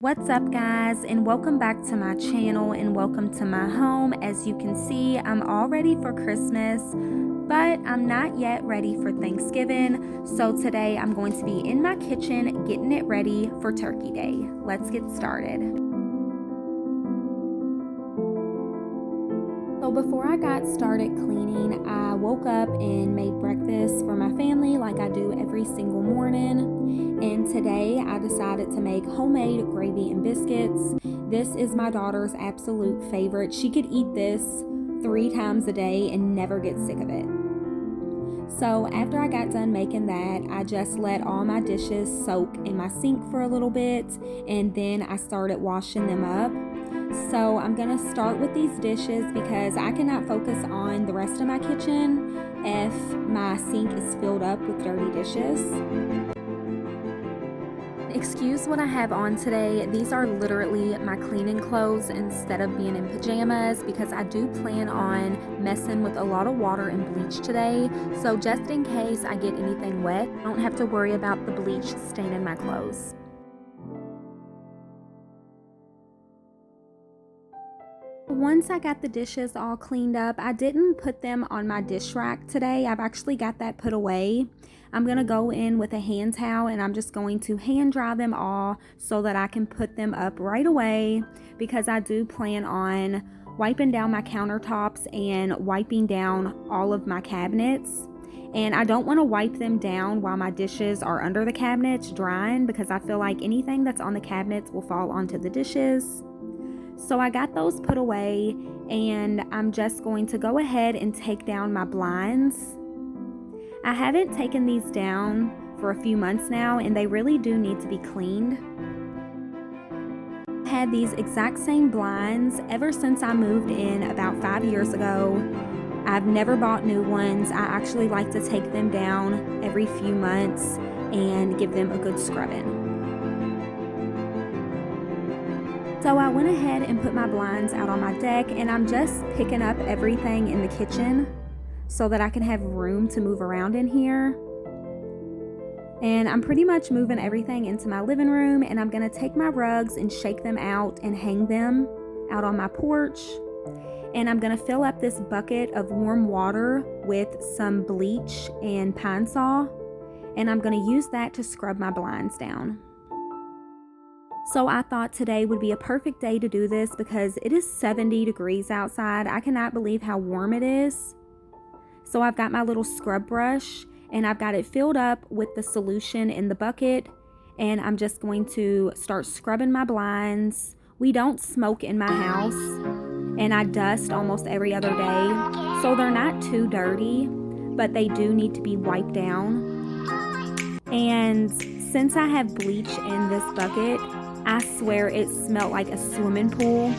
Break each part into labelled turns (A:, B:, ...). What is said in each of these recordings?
A: What's up guys, and welcome back to my channel and welcome to my home. As you can see, I'm all ready for Christmas, but I'm not yet ready for Thanksgiving. So today I'm going to be in my kitchen getting it ready for Turkey Day. Let's get started. So before I got started cleaning, I woke up and made breakfast for my family like I do every single morning. And today I decided to make homemade gravy and biscuits. This is my daughter's absolute favorite. She could eat this 3 times a day and never get sick of it. So after I got done making that, I just let all my dishes soak in my sink for a little bit, and then I started washing them up. So I'm gonna start with these dishes because I cannot focus on the rest of my kitchen if my sink is filled up with dirty dishes. Excuse what I have on today. These are literally my cleaning clothes instead of being in pajamas because I do plan on messing with a lot of water and bleach today. So just in case I get anything wet, I don't have to worry about the bleach staining my clothes. Once I got the dishes all cleaned up, I didn't put them on my dish rack today. I've actually got that put away. I'm going to go in with a hand towel and I'm just going to hand dry them all so that I can put them up right away, because I do plan on wiping down my countertops and wiping down all of my cabinets. And I don't want to wipe them down while my dishes are under the cabinets drying, because I feel like anything that's on the cabinets will fall onto the dishes. So I got those put away, and I'm just going to go ahead and take down my blinds. I haven't taken these down for a few months now, and they really do need to be cleaned. I had these exact same blinds ever since I moved in about 5 years ago. I've never bought new ones. I actually like to take them down every few months and give them a good scrubbing. So I went ahead and put my blinds out on my deck, and I'm just picking up everything in the kitchen so that I can have room to move around in here. And I'm pretty much moving everything into my living room, and I'm gonna take my rugs and shake them out and hang them out on my porch. And I'm gonna fill up this bucket of warm water with some bleach and Pine Sol, and I'm gonna use that to scrub my blinds down. So I thought today would be a perfect day to do this because it is 70 degrees outside. I cannot believe how warm it is. So I've got my little scrub brush and I've got it filled up with the solution in the bucket, and I'm just going to start scrubbing my blinds. We don't smoke in my house, and I dust almost every other day. So they're not too dirty, but they do need to be wiped down. And since I have bleach in this bucket, I swear it smelled like a swimming pool,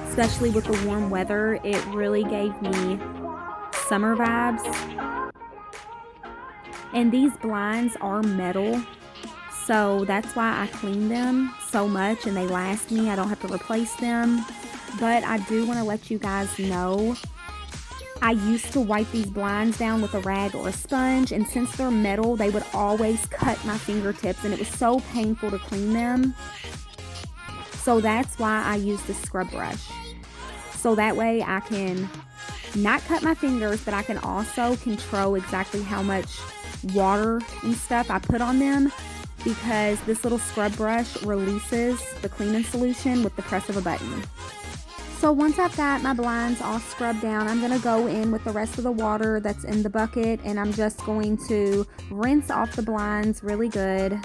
A: especially with the warm weather. It really gave me summer vibes. And these blinds are metal, so that's why I clean them so much and they last me. I don't have to replace them. But I do want to let you guys know, I used to wipe these blinds down with a rag or a sponge, and since they're metal, they would always cut my fingertips, and it was so painful to clean them. So that's why I use the scrub brush. So that way I can not cut my fingers, but I can also control exactly how much water and stuff I put on them, because this little scrub brush releases the cleaning solution with the press of a button. So once I've got my blinds all scrubbed down, I'm going to go in with the rest of the water that's in the bucket, and I'm just going to rinse off the blinds really good,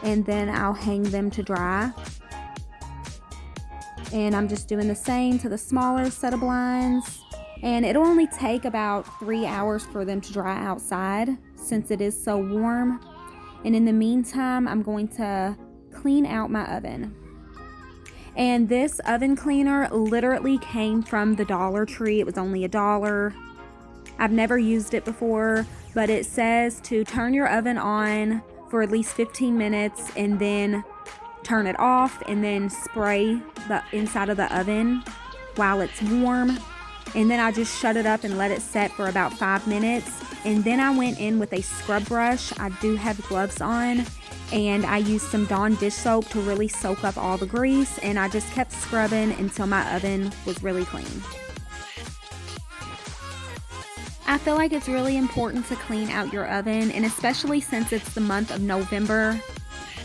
A: and then I'll hang them to dry. And I'm just doing the same to the smaller set of blinds. And it'll only take about 3 hours for them to dry outside since it is so warm. And in the meantime, I'm going to clean out my oven. And this oven cleaner literally came from the Dollar Tree. It was only $1. I've never used it before, but it says to turn your oven on for at least 15 minutes and then turn it off and then spray the inside of the oven while it's warm. And then I just shut it up and let it set for about 5 minutes. And then I went in with a scrub brush. I do have gloves on. And I used some Dawn dish soap to really soak up all the grease. And I just kept scrubbing until my oven was really clean. I feel like it's really important to clean out your oven, and especially since it's the month of November.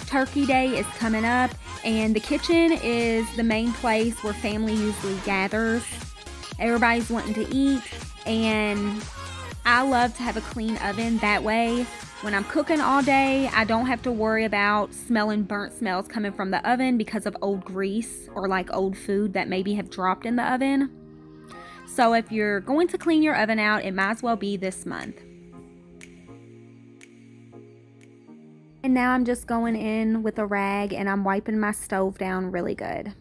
A: Turkey Day is coming up, and the kitchen is the main place where family usually gathers. Everybody's wanting to eat, and I love to have a clean oven. That way, when I'm cooking all day, I don't have to worry about smelling burnt smells coming from the oven because of old grease or like old food that maybe have dropped in the oven. So if you're going to clean your oven out, it might as well be this month. And now I'm just going in with a rag and I'm wiping my stove down really good.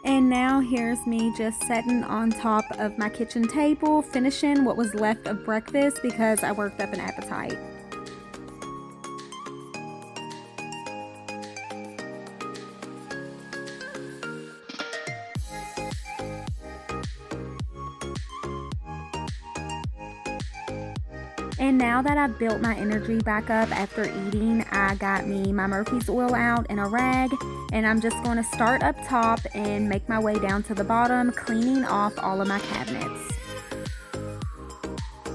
A: And now here's me just sitting on top of my kitchen table, finishing what was left of breakfast because I worked up an appetite. And now that I've built my energy back up after eating, I got me my Murphy's oil out in a rag, and I'm just going to start up top and make my way down to the bottom, cleaning off all of my cabinets.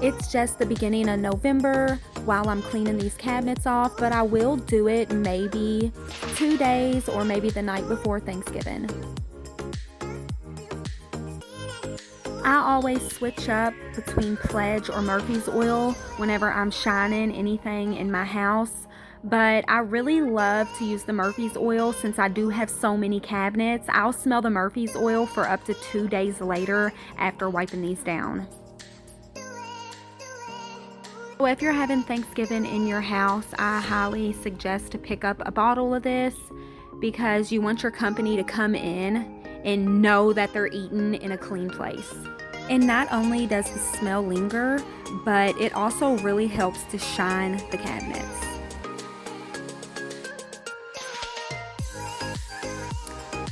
A: It's just the beginning of November while I'm cleaning these cabinets off, but I will do it maybe 2 days or maybe the night before Thanksgiving. I always switch up between Pledge or Murphy's oil whenever I'm shining anything in my house, but I really love to use the Murphy's oil since I do have so many cabinets. I'll smell the Murphy's oil for up to 2 days later after wiping these down. So if you're having Thanksgiving in your house, I highly suggest to pick up a bottle of this because you want your company to come in and know that they're eating in a clean place. And not only does the smell linger, but it also really helps to shine the cabinets.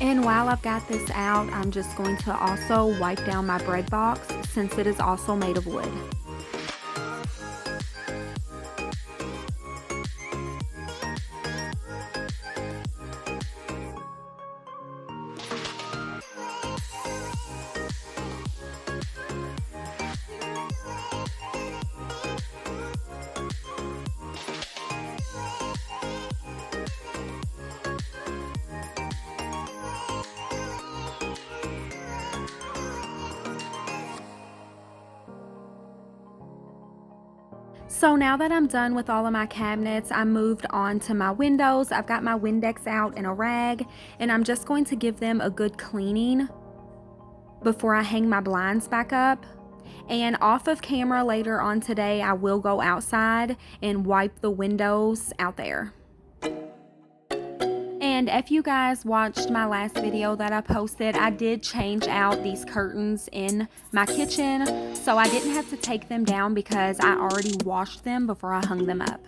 A: And while I've got this out, I'm just going to also wipe down my bread box since it is also made of wood. So now that I'm done with all of my cabinets, I moved on to my windows. I've got my Windex out in a rag, and I'm just going to give them a good cleaning before I hang my blinds back up. And off of camera later on today, I will go outside and wipe the windows out there. And if you guys watched my last video that I posted, I did change out these curtains in my kitchen, so I didn't have to take them down because I already washed them before I hung them up.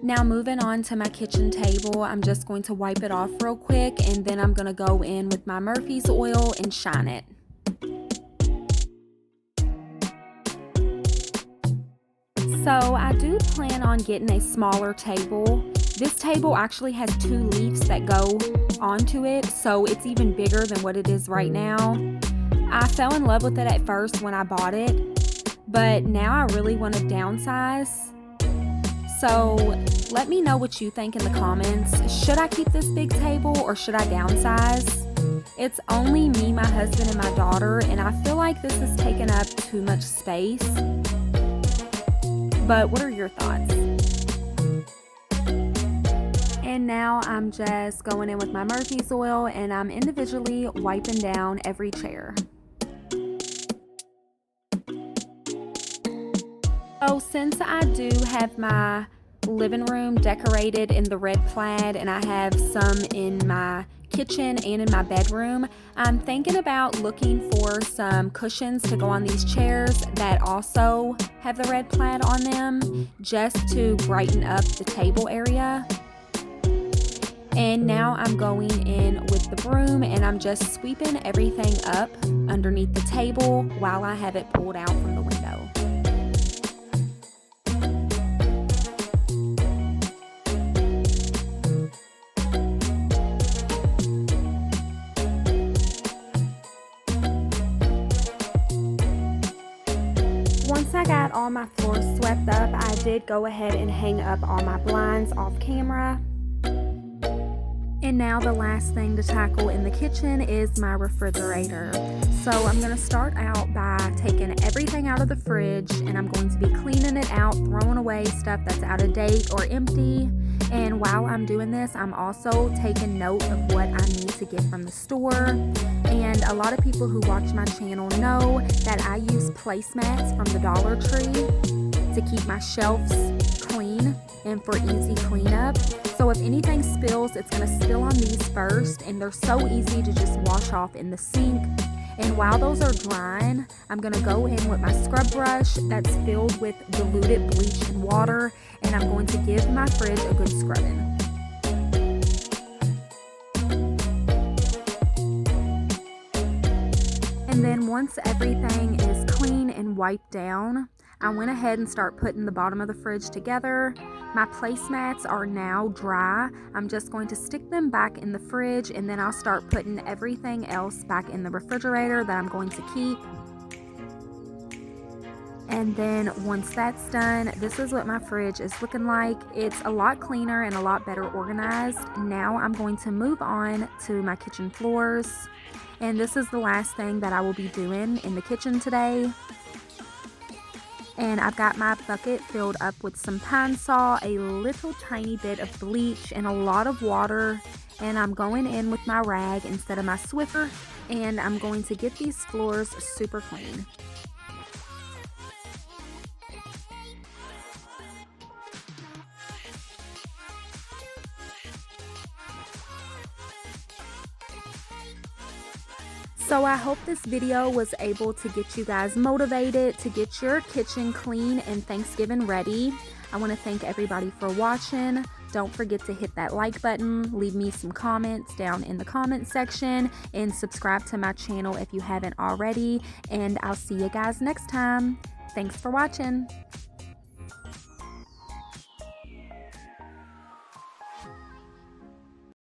A: Now moving on to my kitchen table, I'm just going to wipe it off real quick, and then I'm going to go in with my Murphy's oil and shine it. So I do plan on getting a smaller table. This table actually has 2 leaves that go onto it, so it's even bigger than what it is right now. I fell in love with it at first when I bought it, but now I really want to downsize. So let me know what you think in the comments. Should I keep this big table or should I downsize? It's only me, my husband, and my daughter, and I feel like this is taking up too much space. But what are your thoughts? And now I'm just going in with my Murphy's oil and I'm individually wiping down every chair. So since I do have my living room decorated in the red plaid and I have some in my kitchen and in my bedroom. I'm thinking about looking for some cushions to go on these chairs that also have the red plaid on them, just to brighten up the table area. And now I'm going in with the broom and I'm just sweeping everything up underneath the table while I have it pulled out from the window. Once I got all my floors swept up, I did go ahead and hang up all my blinds off camera. And now the last thing to tackle in the kitchen is my refrigerator. So I'm going to start out by taking everything out of the fridge, and I'm going to be cleaning it out, throwing away stuff that's out of date or empty. And while I'm doing this, I'm also taking note of what I need to get from the store. And a lot of people who watch my channel know that I use placemats from the Dollar Tree to keep my shelves clean and for easy cleanup. So if anything spills, it's going to spill on these first, and they're so easy to just wash off in the sink. And while those are drying, I'm going to go in with my scrub brush that's filled with diluted bleach and water, and I'm going to give my fridge a good scrubbing. And then once everything is clean and wiped down, I went ahead and start putting the bottom of the fridge together. My placemats are now dry. I'm just going to stick them back in the fridge, and then I'll start putting everything else back in the refrigerator that I'm going to keep. And then once that's done, this is what my fridge is looking like. It's a lot cleaner and a lot better organized. Now I'm going to move on to my kitchen floors. And this is the last thing that I will be doing in the kitchen today. And I've got my bucket filled up with some pine saw, a little tiny bit of bleach, and a lot of water. And I'm going in with my rag instead of my Swiffer, and I'm going to get these floors super clean. So I hope this video was able to get you guys motivated to get your kitchen clean and Thanksgiving ready. I want to thank everybody for watching. Don't forget to hit that like button, leave me some comments down in the comment section, and subscribe to my channel if you haven't already. And I'll see you guys next time. Thanks for watching.